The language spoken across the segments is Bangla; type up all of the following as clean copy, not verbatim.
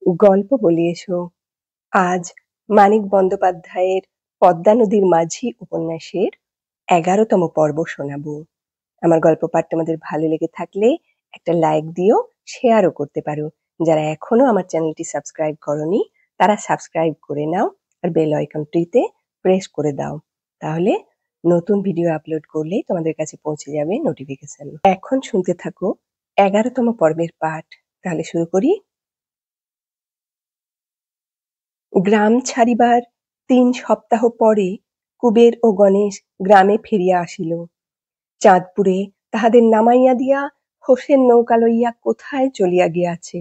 গল্প বলি এসো। আজ মানিক বন্দ্যোপাধ্যায়ের পদ্মা নদীর মাঝি উপন্যাসের ১১তম পর্ব শোনাবো। আমার গল্প পাঠ তোমাদের ভালো লেগে থাকলে একটা লাইক দিও, শেয়ারও করতে পারো। যারা এখনো আমার চ্যানেলটি সাবস্ক্রাইব করনি তারা সাবস্ক্রাইব করে নাও আর বেল আইকনটিতে প্রেস করে দাও। তাহলে নতুন ভিডিও আপলোড করলেই তোমাদের কাছে পৌঁছে যাবে নোটিফিকেশন। এখন শুনতে থাকো ১১তম পর্বের পাঠ। তাহলে শুরু করি। গ্রাম ছাড়িবার ৩ সপ্তাহ পরে কুবের ও গণেশ গ্রামে ফিরিয়া আসিল। চাঁদপুরে তাহাদের নামাইয়া দিয়া হোসেন নৌকা লইয়া কোথায় চলিয়া গিয়াছে।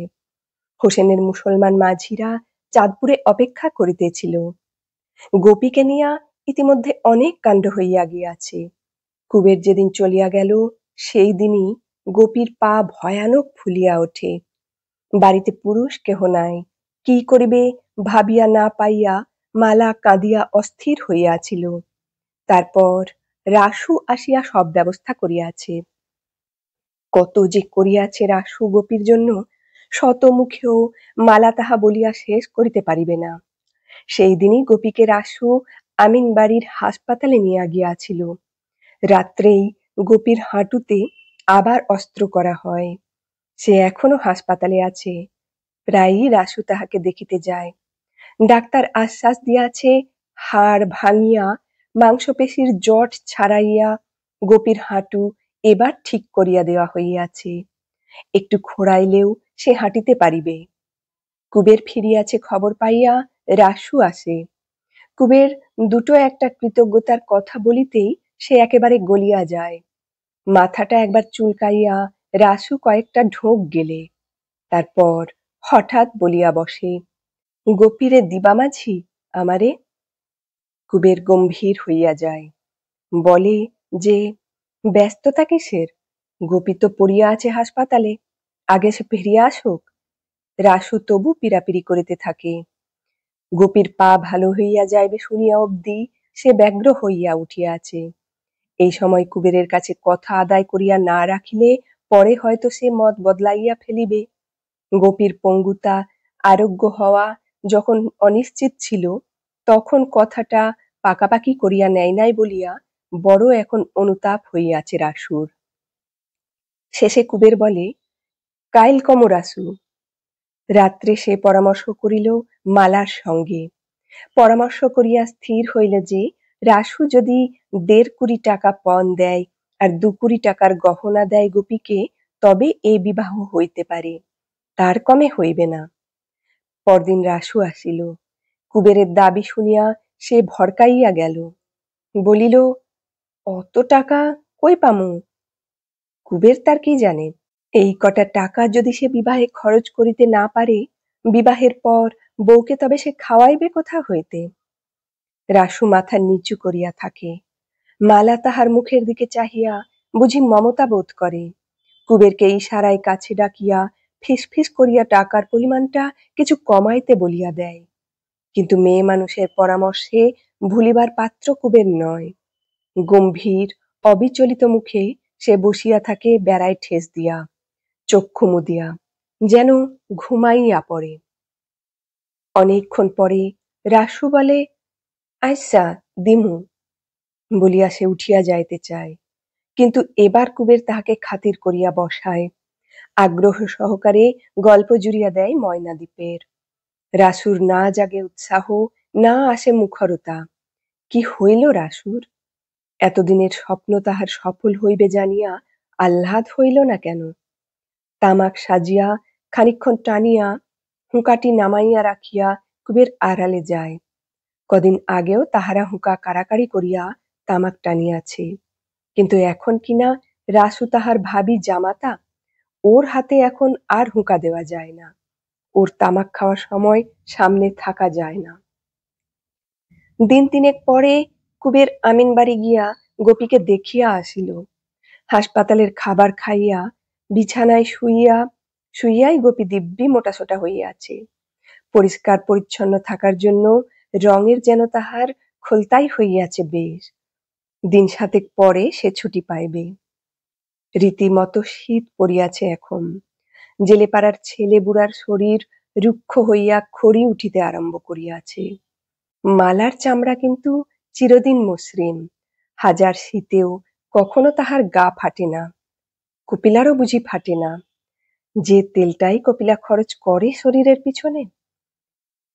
হোসেনের মুসলমান মাঝিরা চাঁদপুরে অপেক্ষা করিতেছিল। গোপীকে নিয়া ইতিমধ্যে অনেক কাণ্ড হইয়া গিয়াছে। কুবের যেদিন চলিয়া গেল সেই দিনই গোপীর পা ভয়ানক ফুলিয়া ওঠে। বাড়িতে পুরুষ কেহ নাই। কি করিবে ভাবিয়া না পাইয়া মালা কাঁদিয়া অস্থির হইয়াছিল। তারপর রাসু আসিয়া সব ব্যবস্থা করিয়াছে। কত যে করিয়াছে রাসু গোপীর জন্য শত মুখেও মালা তাহা বলিয়া শেষ করিতে পারিবে না। সেই দিনই গোপীকে রাসু আমিন বাড়ির হাসপাতালে নিয়া গিয়াছিল। রাত্রেই গোপীর হাঁটুতে আবার অস্ত্র করা হয়। সে এখনো হাসপাতালে আছে। প্রায়ই রাসু তাহাকে দেখিতে যায়। ডাক্তার আশ্বাস দিয়াছে হাড় ভাঙিয়া মাংসপেশির জট ছাড়াইয়া গোপীর হাঁটু এবার ঠিক করিয়া দেওয়া হইয়াছে। একটু খোঁড়াইলেও সে হাঁটিতে পারিবে। কুবের ফিরিয়াছে খবর পাইয়া রাসু আসে। কুবের দুটো একটা কৃতজ্ঞতার কথা বলিতেই সে একেবারে গলিয়া যায়। মাথাটা একবার চুলকাইয়া রাসু কয়েকটা ঢোক গেলে। তারপর হঠাৎ বলিয়া বসে, গোপীরে দিবা মাঝি আমারে। কুবের গম্ভীর হইয়া যায়। বলে যে, ব্যস্ততা কিসের? গোপী তো পড়িয়া আছে হাসপাতালে, আগে সে ফিরিয়া আসুক। রাসু তবু পীড়াপিড়ি করিতে থাকে। গোপীর পা ভালো হইয়া যাইবে শুনিয়া অবধি সে ব্যগ্র হইয়া উঠিয়াছে। এই সময় কুবেরের কাছে কথা আদায় করিয়া না রাখিলে পরে হয়তো সে মত বদলাইয়া ফেলিবে। গোপীর পঙ্গুতা আরোগ্য হওয়া যখন অনিশ্চিত ছিল তখন কথাটা পাকাপাকি করিয়া নেয় নাই বলিয়া বড় এখন অনুতাপ হইয়াছে রাসুর। শেষে কুবের বলে, কাইল কমো রাসু। রাত্রে সে পরামর্শ করিল মালার সঙ্গে। পরামর্শ করিয়া স্থির হইল যে রাসু যদি ১.৫ কোটি টাকা পণ দেয় আর ২ কোটি টাকার গহনা দেয় গোপীকে তবে এ বিবাহ হইতে পারে, তার কমে হইবে না। পরদিন রাসু আসিল। কুবেরের দাবি শুনিয়া সে ভড়কাইয়া গেল। বলিল, অত টাকা কই পামু? কুবের তার কি জানে? এই কটা টাকা যদি সে বিবাহে খরচ করিতে না পারে, বিবাহের পর বউকে তবে সে খাওয়াইবে কোথা হইতে? রাসু মাথা নিচু করিয়া থাকে। মালা তাহার মুখের দিকে চাহিয়া বুঝি মমতা বোধ করে। কুবেরকে ইশারায় কাছে ডাকিয়া ফিসফিস করিয়া টাকার পরিমাণটা কিছু কমাইতে বলিয়া দেয়। কিন্তু মেয়ে মানুষের পরামর্শে ভুলিবার পাত্র কুবের নয়। গম্ভীর অবিচলিত মুখে সে বসিয়া থাকে বেড়ায় ঠেস দিয়া, চক্ষু মুদিয়া, যেন ঘুমাইয়া পড়ে। অনেকক্ষণ পরে রাসু বলে, আচ্ছা দিমু, বলিয়া সে উঠিয়া যাইতে চায়। কিন্তু এবার কুবের তাহাকে খাতির করিয়া বসায়। আগ্রহ সহকারে গল্প জুড়িয়া দেয় ময়নাদ্বীপের। রাসুর না জাগে উৎসাহ, না আসে মুখরতা। কি হইল রাসুর? এতদিনের স্বপ্ন তাহার সফল হইবে জানিয়া আহ্লাদ হইল না কেন? তামাক সাজিয়া খানিকক্ষণ টানিয়া হুঁকাটি নামাইয়া রাখিয়া কুবের আড়ালে যায়। কদিন আগেও তাহারা হুঁকা কাড়াকাড়ি করিয়া তামাক টানিয়াছে। কিন্তু এখন কিনা রাসু তাহার ভাবি জামাতা, ওর হাতে এখন আর হুঁকা দেওয়া যায় না। ওর তামাক খাওয়ার সময় সামনে থাকা যায় না। দিন ৩ পরে কুবের আমিন বাড়ি গিয়া গোপীকে দেখিয়া আসিল। হাসপাতালের খাবার খাইয়া বিছানায় শুইয়াই গোপী দিব্যি মোটাসোটা হইয়াছে। পরিষ্কার পরিচ্ছন্ন থাকার জন্য রঙের যেন তাহার খোলতাই হইয়াছে বেশ। দিন ৭ পরে সে ছুটি পাইবে। রীতিমতো শীত পড়িয়াছে এখন। জেলেপাড়ার ছেলে বুড়ার শরীর রুক্ষ হইয়া খড়ি উঠিতে আরম্ভ করিয়াছে। মালার চামড়া কিন্তু চিরদিন মসৃণ, হাজার শীতেও কখনো তাহার গা ফাটে না, কপিলারও বুঝি ফাটে না, যে তেলটাই কপিলা খরচ করে শরীরের পিছনে।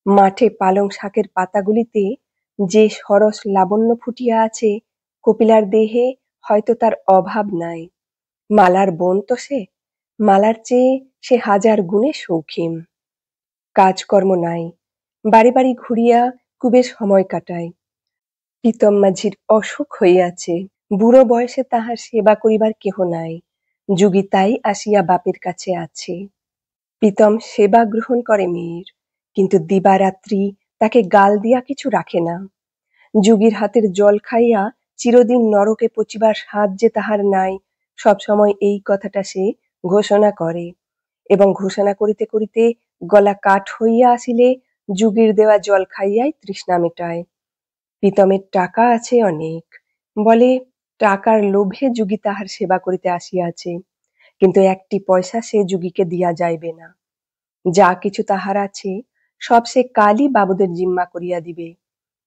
মাঠে পালং শাকের পাতাগুলিতে যে সরস লাবণ্য ফুটিয়া আছে, কপিলার দেহে হয়তো তার অভাব নাই। মালার বোন তো সে, মালার চেয়ে সে হাজার গুণে শৌখিন। কাজকর্ম নাই, বাড়ি বাড়ি ঘুরিয়া কুবের সময় কাটায়। প্রীতম মাঝির অসুখ হইয়াছে, বুড়ো বয়সে তাহার সেবা করিবার কেহ নাই, যুগী তাই আসিয়া বাপের কাছে আছে। প্রীতম সেবা গ্রহণ করে মেয়ের, কিন্তু দিবারাত্রি তাকে গাল দিয়া কিছু রাখে না। যুগীর হাতের জল খাইয়া চিরদিন নরকে পচিবার স্বাদ যে তাহার নাই, সবসময় এই কথাটা সে ঘোষণা করে, এবং ঘোষণা করিতে করিতে গলা কাঠ হইয়া আসিলে যুগীর দেওয়া জল খাইয়াই তৃষ্ণা মেটায়। প্রীতমের টাকা আছে অনেক, বলে টাকার লোভে যুগী তাহার সেবা করিতে আসিয়াছে, কিন্তু একটি পয়সা সে যুগীকে দিয়া যাইবে না। যা কিছু তাহার আছে সব সে কালই বাবুদের জিম্মা করিয়া দিবে,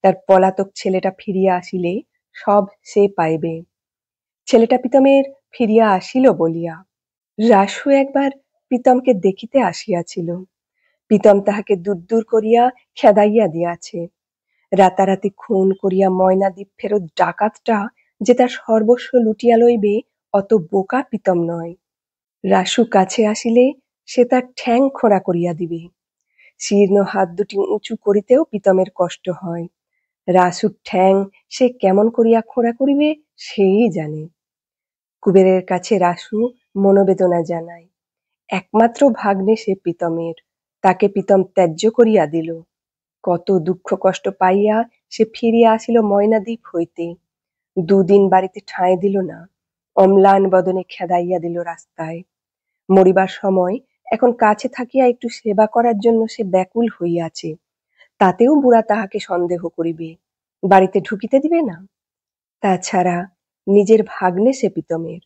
তার পলাতক ছেলেটা ফিরিয়া আসিলে সব সে পাইবে। ছেলেটা প্রীতমের ফিরিয়া আসিল বলিয়া রাসু একবার প্রীতমকে দেখিতে আসিয়াছিল। প্রীতম তাহাকে দূর দূর করিয়া খেদাইয়া দিয়াছে। রাতারাতি খুন করিয়া ময়নাদ্বীপ ফেরত ডাকাতটা যে তার সর্বস্ব লুটিয়া লইবে, অত বোকা প্রীতম নয়। রাসু কাছে আসিলে সে তার ঠ্যাং খোঁড়া করিয়া দিবে। শীর্ণ হাত দুটি উঁচু করিতেও প্রীতমের কষ্ট হয়। রাসুর ঠ্যাং সে কেমন করিয়া খোঁড়া করিবে সেই জানে। কুবেরের কাছে রাসু মনোবেদনা জানায়। একমাত্র ভাগ্নে সে প্রীতমের, তাকে প্রীতম ত্যায্য করিয়া দিল। কত দুঃখ কষ্ট পাইয়া সে ফিরিয়া আসিল ময়নাদ্বীপ হইতে, দুদিন বাড়িতে ঠাঁই দিল না, অম্লান বদনে খেদাইয়া দিল রাস্তায়। মরিবার সময় এখন কাছে থাকিয়া একটু সেবা করার জন্য সে ব্যাকুল হইয়াছে, তাতেও বুড়া তাহাকে সন্দেহ করিবে, বাড়িতে ঢুকিতে দিবে না। তাছাড়া নিজের ভাগ্নে সে প্রীতমের,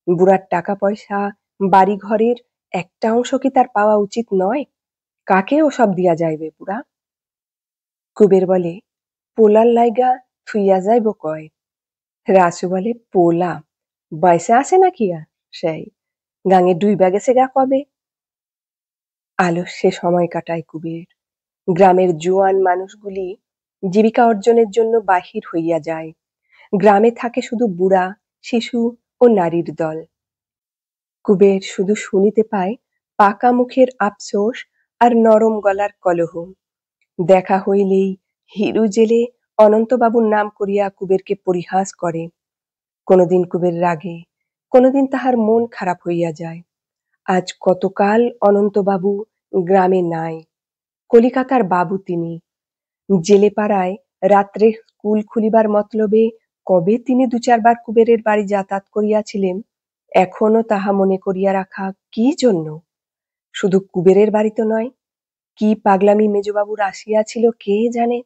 বুড়ার টাকা পয়সা বাড়ি ঘরের একটা অংশ কি তার পাওয়া উচিত নয়? কাকে ওসব দিয়া যাইবে বুড়া? কুবের বলে, পোলার লাইগা থুইয়া যাইব কয়। রাসু বলে, পোলা বয়সে আসে নাকি আর সেই গাঙে ডুইবা গেছে গা কবে। আলস্যে সময় কাটায় কুবের। গ্রামের জোয়ান মানুষগুলি জীবিকা অর্জনের জন্য বাহির হইয়া যায়। গ্রামে থাকে শুধু বুড়া, শিশু ও নারীর দল। কুবের শুধু শুনিতে পায় পাকা মুখের আফসোস আর নরম গলার কলহ। দেখা হইলেই হিরু জেলে অনন্তবাবুর নাম করিয়া কুবেরকে পরিহাস করে। কোনোদিন কুবের রাগে, কোনোদিন তাহার মন খারাপ হইয়া যায়। আজ কতকাল অনন্তবাবু গ্রামে নাই, কলিকাতার বাবু তিনি। জেলে পাড়ায় রাত্রে স্কুল খুলিবার মতলবে কবে তিনি দু চারবার কুবেরের বাড়ি যাতায়াত করিয়াছিলেন, এখনো তাহা মনে করিয়া রাখা কি জন্য? শুধু কুবেরের বাড়ি তো নয়, কি পাগলামি মেজবাবুর আসিয়াছিল কে জানে।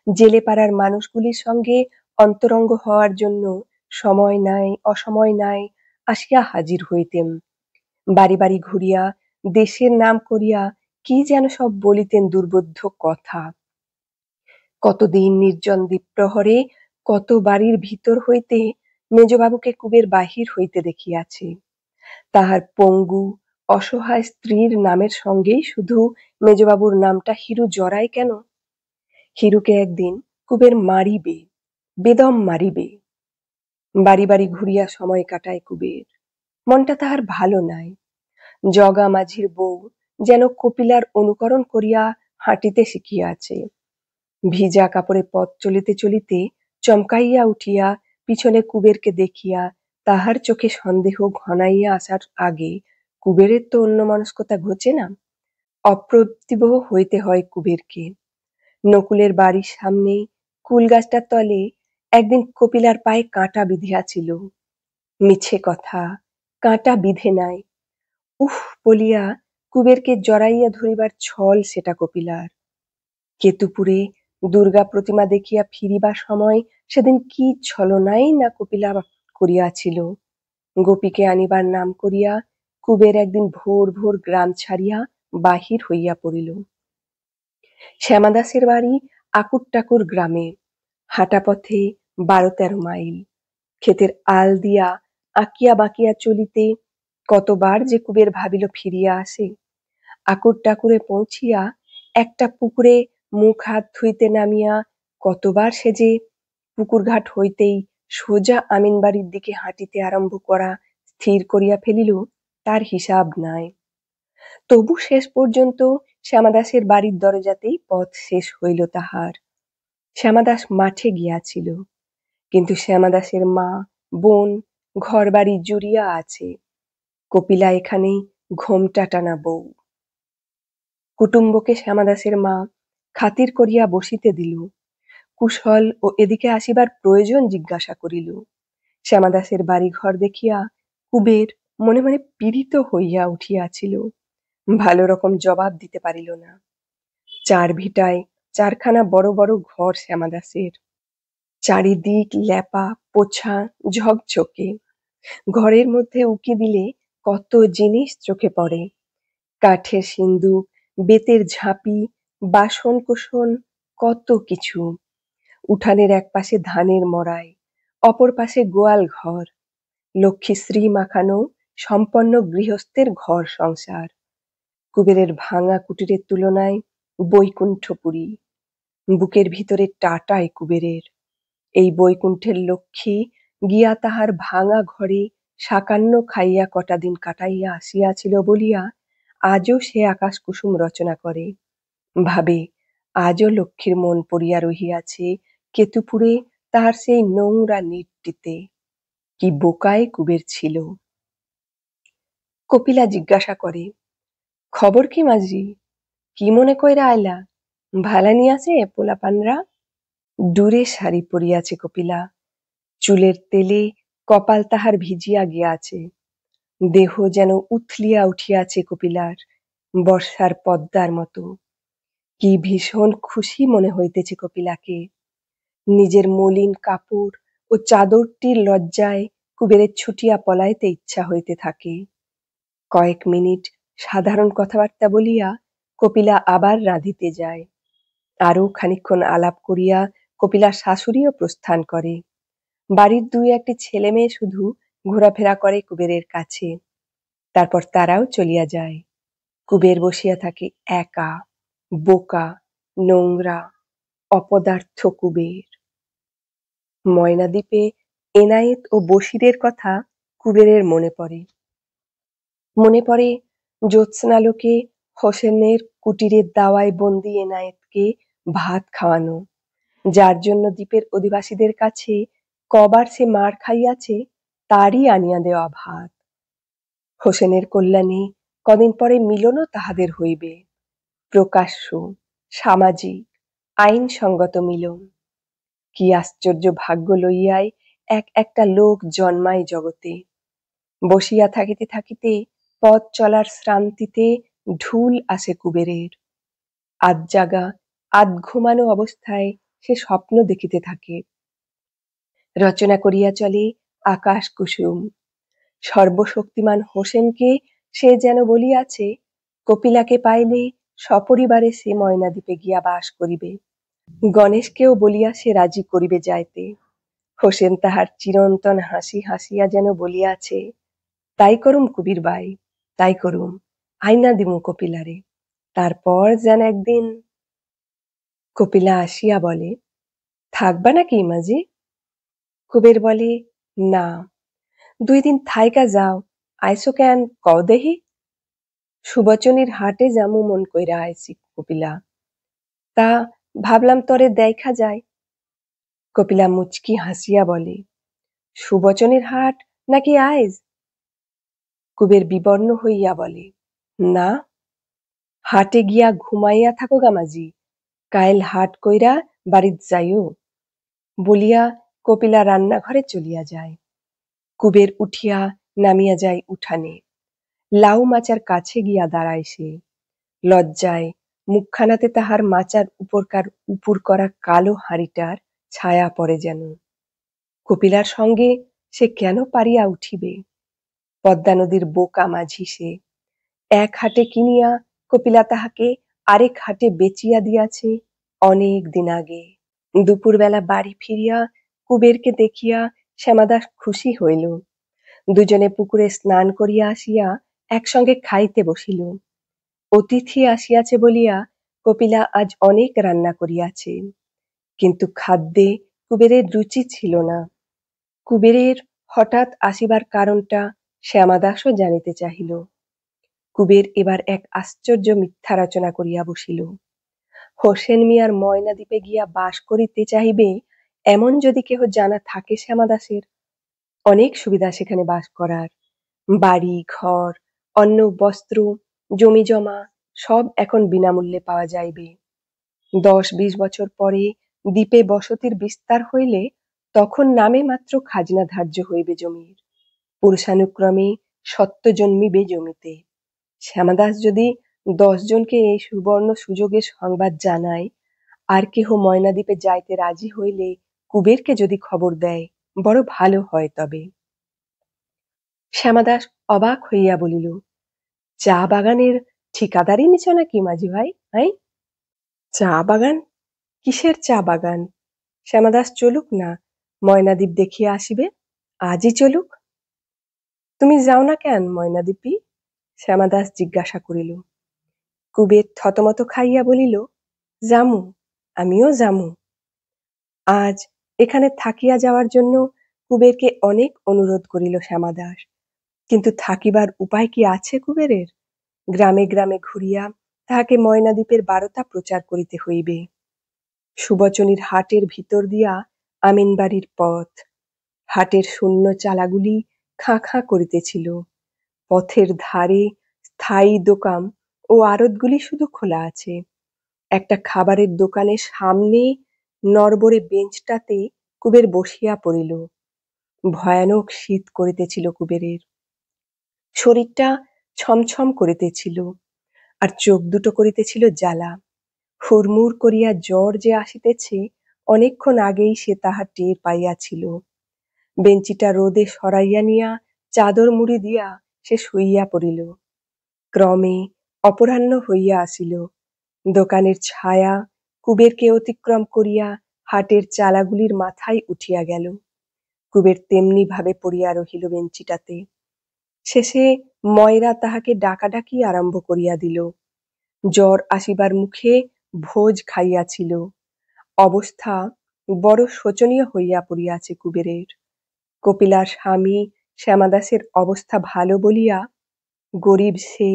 জেলে পাড়ার মানুষগুলির সঙ্গে অন্তরঙ্গ হওয়ার জন্য সময় নাই অসময় নাই আসিয়া হাজির হইতেন। বাড়ি বাড়ি ঘুরিয়া দেশের নাম করিয়া কি যেন সব বলিতেন দুর্বোধ্য কথা। কতদিন নির্জন দ্বীপ্রহরে কত বাড়ির ভিতর হইতে মেজবাবুকে কুবের বাহির হইতে দেখিয়াছে। তাহার পঙ্গু অসহায় স্ত্রীর নামের সঙ্গেই শুধু মেজবাবুর নামটা হিরু জড়ায় কেন? হিরুকে একদিন কুবের মারিবে, বেদম মারিবে। বাড়ি বাড়ি ঘুরিয়া সময় কাটায় কুবের, মনটা তাহার ভালো নাই। জগা মাঝির বউ যেন কপিলার অনুকরণ করিয়া হাঁটিতে শিখিয়াছে। ভিজা কাপড়ে পথ চলিতে চলিতে চমকাইয়া উঠিয়া পিছনে কুবেরকে দেখিয়া তাহার চোখে সন্দেহ ঘনাইয়া আসার আগে কুবেরের তো অন্যমনস্কতা ঘোচে না। অপ্রতিভ হইতে হয় কুবেরকে। নকুলের বাড়ির সামনে কুল গাছটার তলে একদিন কপিলার পায়ে কাঁটা বিঁধিয়াছিল। মিছে কথা, কাঁটা বিঁধে নাই। উফ বলিয়া কুবেরকে জড়াইয়া ধরিবার ছল সেটা কপিলার। কেতুপুরে দুর্গা প্রতিমা দেখিয়া ফিরিবার সময় সেদিন কি ছলনাই না কপিলা করিয়াছিল। গোপীকে আনিবার নাম করিয়া কুবের একদিন ভোর ভোর গ্রাম ছাড়িয়া বাহির হইয়া পড়িল। শ্যামাদাসের বাড়ি আকুরটাকুর গ্রামে, হাঁটা পথে 12-13 মাইল। ক্ষেতের আল দিয়া আঁকিয়া বাঁকিয়া চলিতে কতবার যে কুবের ভাবিল ফিরিয়া আসে। আকুরটাকুরে পৌঁছিয়া একটা পুকুরে মুখ হাত ধুইতে নামিয়া কতবার সে যে পুকুর ঘাট হইতেই সোজা আমিন বাড়ির দিকে হাঁটিতে আরম্ভ করা স্থির করিয়া ফেলিল, তার হিসাব নাই। তবু শেষ পর্যন্ত শ্যামাদাসের বাড়ির দরজাতেই পথ শেষ হইল তাহার। শ্যামাদাস মাঠে গিয়াছিল, কিন্তু শ্যামাদাসের মা, বোন ঘরবাড়ি জুড়িয়া আছে। কপিলা এখানে ঘোমটা টানা বউ। কুটুম্বকে শ্যামাদাসের মা খাতির করিয়া বসিতে দিল, কুশল ও এদিকে আসিবার প্রয়োজন জিজ্ঞাসা করিল। শ্যামাদাসের বাড়ি ঘর দেখিয়া কুবের মনে মনে পীড়িত হইয়া উঠিয়াছিল, ভালো রকম জবাব দিতে পারিল না। 4 ভিটায় 4খানা বড় বড় ঘর শ্যামাদাসের, চারিদিক ল্যাপা পোছা ঝকঝকে। ঘরের মধ্যে উকি দিলে কত জিনিস চোখে পড়ে, কাঠের সিন্দুক, বেতের ঝাঁপি, বাসন কোসন, কত কিছু। উঠানের এক পাশে ধানের মড়াই, অপর পাশে গোয়াল ঘর, লক্ষ্মীশ্রী মাখানো সম্পন্ন গৃহস্থের ঘর সংসার। কুবেরের ভাঙা কুটিরের তুলনায় বৈকুণ্ঠপুরী। বুকের ভিতরে টাটায় কুবেরের। এই বৈকুণ্ঠের লক্ষ্মী গিয়া তাহার ভাঙা ঘরে সাকান্ন খাইয়া কটা দিন কাটাইয়া আসিয়াছিল বলিয়া আজও সে আকাশ কুসুম রচনা করে। ভাবে আজও লক্ষ্মীর মন পড়িয়া রহিয়াছে কেতুপুরে তাহার সেই নোংরা নিরটিতে। কি বোকায় কুবের ছিল। কপিলা জিজ্ঞাসা করে, খবর কি মাঝি? কি মনে কইরা আইলা? ভালানি আছে পোলাপানরা? দূরে শাড়ি পরিয়াছে কপিলা, চুলের তেলে কপাল তাহার ভিজিয়া গিয়াছে। দেহ যেন উথলিয়া উঠিয়াছে কপিলার, বর্ষার পদ্মার মতো। কি ভীষণ খুশি মনে হইতেছে কপিলাকে। নিজের মলিন কাপড় ও চাদরটির লজ্জায় কুবেরের ছুটিয়া পলাইতে ইচ্ছা হইতে থাকে। কয়েক মিনিট সাধারণ কথাবার্তা বলিয়া কপিলা আবার রাঁধিতে যায়। আরো খানিকক্ষণ আলাপ করিয়া কপিলার শাশুড়িও প্রস্থান করে। বাড়ির 2-1টি ছেলে মেয়ে শুধু ঘোরাফেরা করে কুবেরের কাছে, তারপর তারাও চলিয়া যায়। কুবের বসিয়া থাকে একা, বোকা, নোংরা, অপদার্থ কুবের। ময়নাদ্বীপে এনায়েত ও বশিরের কথা কুবেরের মনে পড়ে। মনে পড়ে জ্যোৎস্নালোকে হোসেনের কুটিরের দাওয়ায় বন্দি এনায়েতকে ভাত খাওয়ানো, যার জন্য দ্বীপের অধিবাসীদের কাছে কবার সে মার খাইয়াছে তারই আনিয়া দেওয়া ভাত। হোসেনের কল্যাণে কদিন পরে মিলনও তাহাদের হইবে, প্রকাশ্য, সামাজিক, আইনসঙ্গত মিলন। কি আশ্চর্য ভাগ্য লইয়াই একটা লোক জন্মায় জগতে। বসিয়া থাকিতে থাকিতে পথ চলার শ্রান্তিতে ঢুল আসে কুবেরের। আধ জাগা আধ ঘুমানো অবস্থায় সে স্বপ্ন দেখিতে থাকে। রচনা করিয়া চলে আকাশ কুসুম। সর্বশক্তিমান হোসেনকে সে যেন বলিয়াছে কপিলাকে পাইলে সপরিবারে সে ময়নাদ্বীপে গিয়া বাস করিবে। গণেশকেও বলিয়া সে রাজি করিবে যাইতে। হোসেন তাহার চিরন্তন হাসি হাসিয়া যেন বলিয়াছে, তাই করুম কবির বাই, তাই করুম, আইনা দিমু কপিলারে, তারপর যেন একদিন। কপিলা আসিয়া বলে, থাকবা নাকি মাঝি? কুবের বলে, না, 2 দিন থাইকা যাও, আইসো কেন কও দেহি? সুবচনীর হাটে যামু মন কইরা আইছি কপিলা, তা ভাবলাম তরে দেখা যায়। কপিলা মুচকি হাসিয়া বলে, সুবচনের হাট নাকি আইজ? কুবের বিবর্ণ হইয়া বলে, না, হাটে গিয়া ঘুমাইয়া থাকো গা মাঝি, কাইল হাট কইরা বাড়িত যাইও। বলিয়া কপিলা রান্নাঘরে চলিয়া যায়। কুবের উঠিয়া নামিয়া যায় উঠানে। লাউ মাচার কাছে গিয়া দাঁড়ায় সে। লজ্জায় মুখখানাতে তাহার মাচার উপর করা কালো হাঁড়িটার ছায়া পড়ে যেন। কপিলার সঙ্গে সে কেন পারিয়া উঠিবে? পদ্মা নদীর বোকা মাঝি সে। এক হাটে কিনিয়া কপিলা তাহাকে আরেক হাটে বেচিয়া দিয়াছে অনেক দিন আগে। দুপুরবেলা বাড়ি ফিরিয়া কুবেরকে দেখিয়া শ্যামাদাস খুশি হইল। দুজনে পুকুরে স্নান করিয়া আসিয়া একসঙ্গে খাইতে বসিল। অতিথি আসিয়াছে বলিয়া কপিলা আজ অনেক রান্না করিয়াছে, কিন্তু খাদ্যে কুবেরের রুচি ছিল না। কুবেরের হঠাৎ আসিবার কারণটা শ্যামাদাসও জানিতে চাহিল। কুবের এবার এক আশ্চর্য মিথ্যা রচনা করিয়া বসিল। হোসেন মিয়ার ময়নাদ্বীপে গিয়া বাস করিতে চাহিবে এমন যদি কেহ জানা থাকে শ্যামাদাসের, অনেক সুবিধা সেখানে বাস করার। বাড়ি ঘর, অন্ন বস্ত্র, জমি জমা সব এখন বিনামূল্যে পাওয়া যাইবে। 10-20 বছর পরে দ্বীপে বসতির বিস্তার হইলে তখন নামে মাত্র খাজনা ধার্য হইবে জমির। পুরুষানুক্রমে সত্ত্ব জন্মিবে জমিতে। শ্যামাদাস যদি 10 জনকে এই সুবর্ণ সুযোগের সংবাদ জানায়, আর কেহ ময়নাদ্বীপে যাইতে রাজি হইলে কুবেরকে যদি খবর দেয়, বড় ভালো হয় তবে। শ্যামাদাস অবাক হইয়া বলিল, চা বাগানের ঠিকাদারি নিছ নাকি মাঝি ভাই? চা বাগান? কিসের চা বাগান? শ্যামাদাস চলুক না, ময়নাদ্বীপ দেখিয়া আসিবে। আজই চলুক। তুমি যাও না কেন ময়নাদ্বীপী? শ্যামাদাস জিজ্ঞাসা করিল। কুবের থতমত খাইয়া বলিল, যামু, আমিও যামু। আজ এখানে থাকিয়া যাওয়ার জন্য কুবেরকে অনেক অনুরোধ করিল শ্যামাদাস, কিন্তু থাকিবার উপায় কি আছে কুবেরের? গ্রামে গ্রামে ঘুরিয়া তাহাকে ময়নাদ্বীপের বারতা প্রচার করিতে হইবে। সুবচনীর হাটের ভিতর দিয়া আমিনবাড়ির পথ। হাটের শূন্য চালাগুলি খাঁ খাঁ করিতেছিল। পথের ধারে স্থায়ী দোকান ও আড়তগুলি শুধু খোলা আছে। একটা খাবারের দোকানের সামনে নড়বড়ে বেঞ্চটাতে কুবের বসিয়া পড়িল। ভয়ানক শীত করিতেছিল কুবেরের। শরীরটা ছমছম করিতেছিল, আর চোখ দুটো করিতেছিল জ্বালা। হুড়মুড় করিয়া জ্বর যে আসিতেছে অনেকক্ষণ আগেই সে তাহা টের পাইয়াছিল। বেঞ্চিটা রোদে সরাইয়া নিয়া চাদর মুড়ি দিয়া সে শুইয়া পড়িল। ক্রমে অপরাহ্ন হইয়া আসিল। দোকানের ছায়া কুবেরকে অতিক্রম করিয়া হাটের চালাগুলির মাথায় উঠিয়া গেল। কুবের তেমনি ভাবে পড়িয়া রহিল বেঞ্চিটাতে। শেষে ময়রা তাহাকে ডাকাডাকি আরম্ভ করিয়া দিল। জ্বর আসিবার মুখে ভোজ খাইয়াছিল। অবস্থা বড় শোচনীয় হইয়া পড়িয়াছে কুবেরের। কপিলার স্বামী শ্যামাদাসের অবস্থা ভালো বলিয়া গরিব সে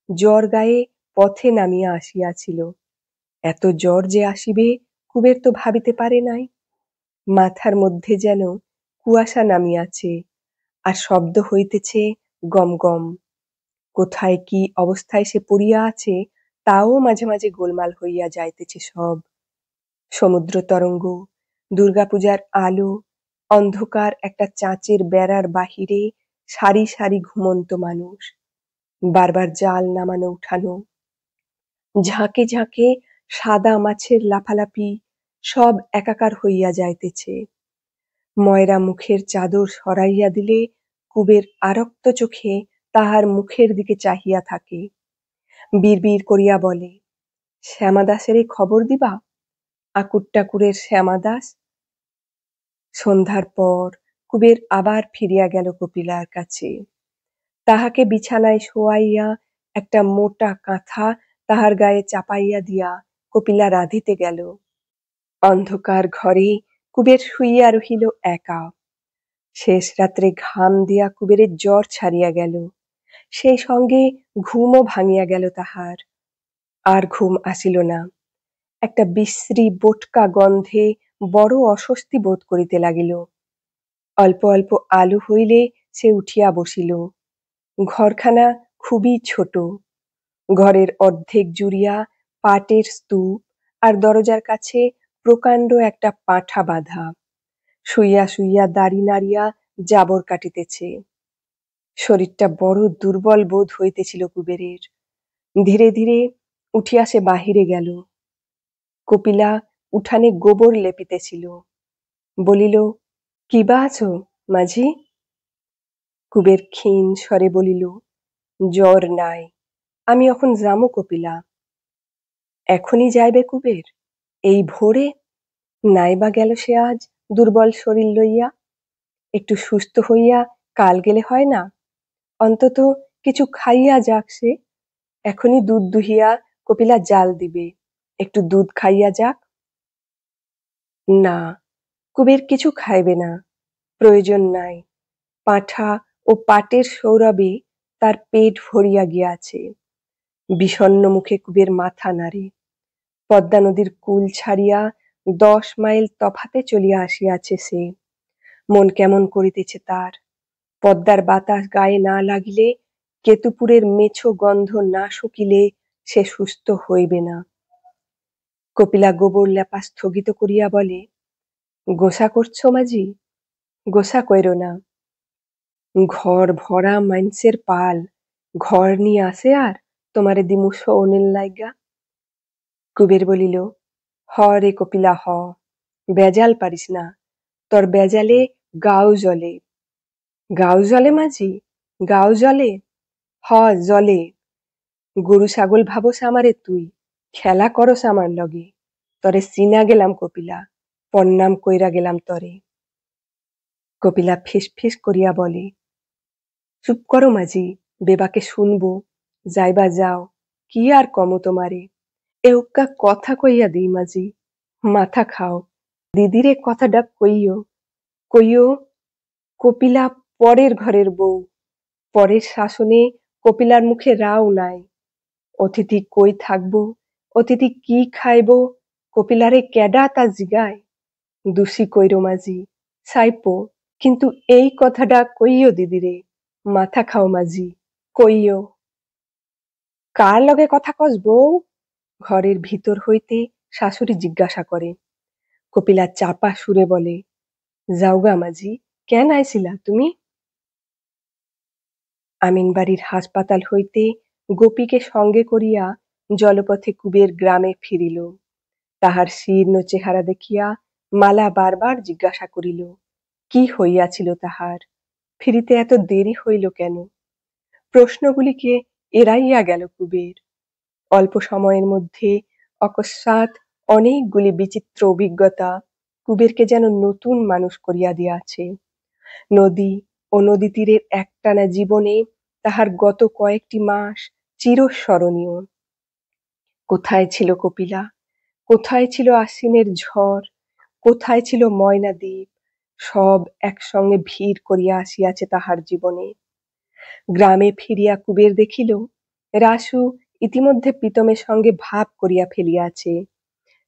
জ্বর গায়ে পথে নামিয়া আসিয়াছিল। এত জ্বর যে আসিবে কুবের তো ভাবিতে পারে নাই। মাথার মধ্যে যেন কুয়াশা নামিয়াছে, আর শব্দ হইতেছে গম গম। কোথায় কি অবস্থায় সে পড়িয়া আছে তাও মাঝে মাঝে গোলমাল হইয়া যাইতেছে সব। সমুদ্র তরঙ্গ, দুর্গাপূজার আলো, অন্ধকার একটা চাঁচের বেড়ার বাহিরে সারি সারি ঘুমন্ত মানুষ, বারবার জাল নামানো উঠানো, ঝাঁকে ঝাঁকে সাদা মাছের লাফালাফি, সব একাকার হইয়া যাইতেছে। ময়রা মুখের চাদর সরাইয়া দিলে কুবের আরক্ত চোখে তাহার মুখের দিকে চাহিয়া থাকে। বিড়বিড় করিয়া বলে, শ্যামাদাসের খবর দিবা? আকুর টাকুরের শ্যামাদাস। সন্ধ্যার পর কুবের আবার ফিরিয়া গেল কপিলার কাছে। তাহাকে বিছানায় শোয়াইয়া একটা মোটা কাঁথা তাহার গায়ে চাপাইয়া দিয়া কপিলা রাঁধিতে গেল। অন্ধকার ঘরে কুবের শুইয়া রহিল একা। শেষ রাত্রে ঘাম দিয়া কুবেরের জ্বর ছাড়িয়া গেল, সেই সঙ্গে ঘুমও ভাঙিয়া গেল তাহার। আর ঘুম আসিল না। একটা বিশ্রী বোটকা গন্ধে বড় অস্বস্তি বোধ করিতে লাগিল। অল্প অল্প আলো হইলে সে উঠিয়া বসিল। ঘরখানা খুবই ছোট। ঘরের অর্ধেক জুড়িয়া পাটের স্তূপ, আর দরজার কাছে প্রকাণ্ড একটা পাঁঠা বাঁধা। শুইয়া শুইয়া দাড়ি নাড়িয়া জাবর কাটিতেছে। শরীরটা বড় দুর্বল বোধ হইতেছিল কুবেরের। ধীরে ধীরে উঠিয়া সে বাহিরে গেল। কপিলা উঠানে গোবর লেপিতেছিল। বলিল, কিবা আছো মাঝি? কুবের ক্ষীণ স্বরে বলিল, জ্বর নাই। আমি এখন যামু কপিলা। এখনই যাইবে কুবের? এই ভোরে? নাইবা গেল সে আজ দুর্বল শরীর লইয়া? একটু সুস্থ হইয়া কাল গেলে হয় না? অন্তত কিছু খাইয়া যাক সে। এখনই দুধ দুহিয়া কপিলা জাল দিবে, একটু দুধ খাইয়া যাক। না, কুবের কিছু খাইবে না, প্রয়োজন নাই। পাঁঠা ও পাটের সৌরভে তার পেট ভরিয়া গিয়াছে। বিষণ্ণ মুখে কুবের মাথা নাড়ে। পদ্মা নদীর কূল ছাড়িয়া 10 মাইল তফাতে চলিয়া আসিয়াছে সে। মন কেমন করিতেছে তার। পদ্মার বাতাস গায়ে না লাগিলে, কেতুপুরের মেছো গন্ধ না শুকিলে সে সুস্থ হইবে না। কপিলা গোবর লেপা স্থগিত করিয়া বলে, গোসা করছো মাঝি? গোসা কইরো না। ঘর ভরা মাইনষের পাল, ঘর নিয়ে আসে আর তোমারে দিমু শোনের লাইগা। কুবের বলিল, হ রে কপিলা হ, বেজাল পারিস না, তোর বেজালে গাও জ্বলে। গাও জ্বলে মাঝি? গাও জ্বলে? হ জ্বলে। গরু ছাগল ভাবস আমারে তুই, খেলা করস আমার লগে। তরে চিনা গেলাম কপিলা, প্রণাম কইরা গেলাম তরে। কপিলা ফিস ফিস করিয়া বলে, চুপ করো মাঝি, বেবাকে শুনবো। যাইবা যাও, কি আর কমো তোমারে। এউক্কা কথা কইয়া দিই মাঝি, মাথা খাও। দিদিরে কথাটা কইও। কইও, কপিলা পরের ঘরের বউ। পরের শাসনে কপিলার মুখে রাও নাই। অতিথি কই থাকবো, অতিথি কি খাইবো, কপিলারে কেডা তা জিগায়। দোষী কইরো মাঝি, সাইপো, কিন্তু এই কথাটা কইও দিদিরে। মাথা খাও মাঝি, কইও। কার লগে কথা কস বউ? ঘরের ভিতর হইতে শাশুড়ি জিজ্ঞাসা করে। কপিলা চাপা সুরে বলে, যাওগা মাঝি, কেন আইছিলা তুমি? আমিনবাড়ির হাসপাতাল হইতে গোপীকে সঙ্গে করিয়া জলপথে কুবের গ্রামে ফিরিল। তাহার শীর্ণ চেহারা দেখিয়া মালা বারবার জিজ্ঞাসা করিল, কি হইয়াছিল তাহার? ফিরিতে এত দেরি হইল কেন? প্রশ্নগুলিকে এড়াইয়া গেল কুবের। অল্প সময়ের মধ্যে অকস্মাৎ অনেকগুলি বিচিত্র অভিজ্ঞতা কুবেরকে যেন নতুন মানুষ করিয়া দিয়াছে। নদী ও নদী তীরের একটানা জীবনে তাহার গত কয়েকটি মাস চিরস্মরণীয়। কোথায় ছিল কপিলা? কোথায় ছিল আশ্বিনের ঝড়? কোথায় ছিল ময়না দ্বীপ? সব একসঙ্গে ভিড় করিয়া আসিয়াছে তাহার জীবনে। গ্রামে ফিরিয়া কুবের দেখিল, রাসু ইতিমধ্যে প্রীতমের সঙ্গে ভাব করিয়া ফেলিয়াছে,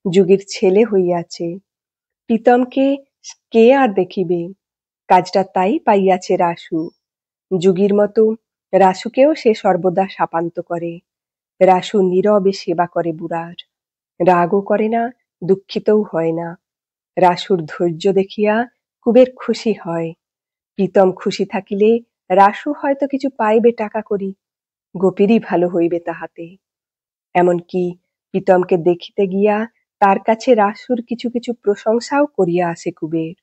যুগের ছেলে হইয়াছে। প্রীতমকে কে আর দেখিবে? কাজটা তাই পাইয়াছে রাসু। যুগীর মতো রাসুকেও সে সর্বদা শাপান্ত করে। রাসু নীরবে সেবা করে বুড়ার, রাগও করে না, দুঃখিতও হয় না। রাসুর ধৈর্য দেখিয়া কুবের খুশি হয়। প্রীতম খুশি থাকিলে রাসু হয়তো কিছু পাইবে টাকা করি, গোপীরই ভালো হইবে তাহাতে। এমনকি প্রীতমকে দেখিতে গিয়া তার কাছে রাসুর কিছু কিছু প্রশংসাও করিয়া আসে কুবের।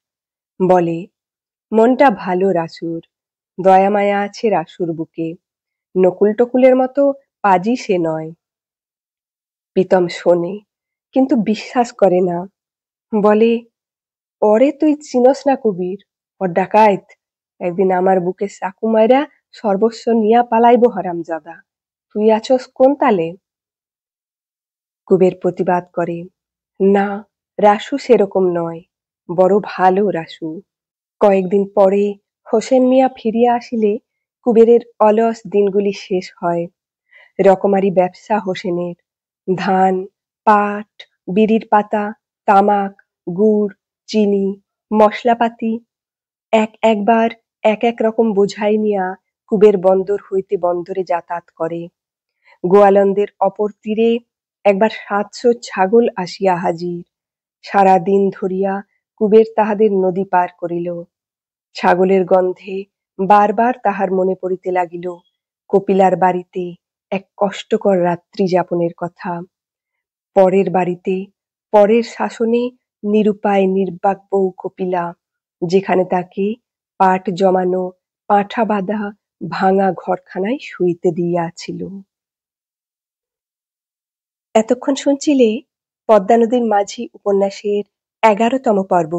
বলে, মনটা ভালো রাসুর, দয়া মায়া আছে রাসুর বুকে, নকুল টকুলের মতো পাজি সে নয়। প্রীতম শোনে, কিন্তু বিশ্বাস করে না। বলে, ওরে তুই চিনস না কবির, ও ডাকাইত, একদিন আমার বুকে চাকু মাইরা সর্বস্ব নিয়া পালাইব হারামজাদা। তুই আছস কোন তালে? কুবের প্রতিবাদ করে, না, রাসু সেরকম নয়, বড় ভালো রাসু। কয়েকদিন পরে হোসেন মিয়া ফিরিয়া আসিলে কুবেরের অলস দিনগুলি শেষ হয়। রকমারি ব্যবসা হোসেনের। ধান, পাট, বিড়ির পাতা, তামাক, গুড়, চিনি, মশলাপাতি একবার এক এক রকম বোঝাই নিয়া কুবের বন্দর হইতে বন্দরে যাতায়াত করে। গোয়ালন্দের অপর তীরে একবার 700 ছাগল আসিয়া হাজির। সারা দিন ধরিয়া কুবের তাহাদের নদী পার করিল। ছাগলের গন্ধে বারবার তাহার মনে পড়িতে লাগিল কপিলার বাড়িতে এক কষ্টকর রাত্রি যাপনের কথা। পরের বাড়িতে, পরের শাসনে নিরুপায় নির্বাক বউ কপিলা, যেখানে তাকে পাট জমানো, পাঁঠা বাঁধা ভাঙা ঘরখানায় শুইতে দিয়াছিল। এতক্ষণ শুনছিলে পদ্মা নদীর মাঝি উপন্যাসের ১১তম পর্ব।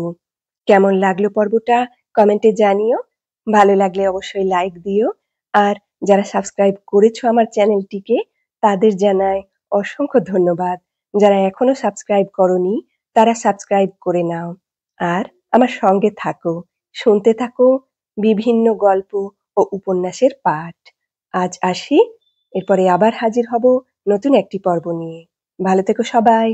কেমন লাগলো পর্বটা কমেন্টে জানিও। ভালো লাগলে অবশ্যই লাইক দিও। আর যারা সাবস্ক্রাইব করেছো আমার চ্যানেলটিকে তাদের জানাই অসংখ্য ধন্যবাদ। যারা এখনো সাবস্ক্রাইব করনি তারা সাবস্ক্রাইব করে নাও। আর আমার সঙ্গে থাকো, শুনতে থাকো বিভিন্ন গল্প ও উপন্যাসের পাঠ। আজ আসি, এরপরে আবার হাজির হব নতুন একটি পর্ব নিয়ে। ভালো থেকো সবাই।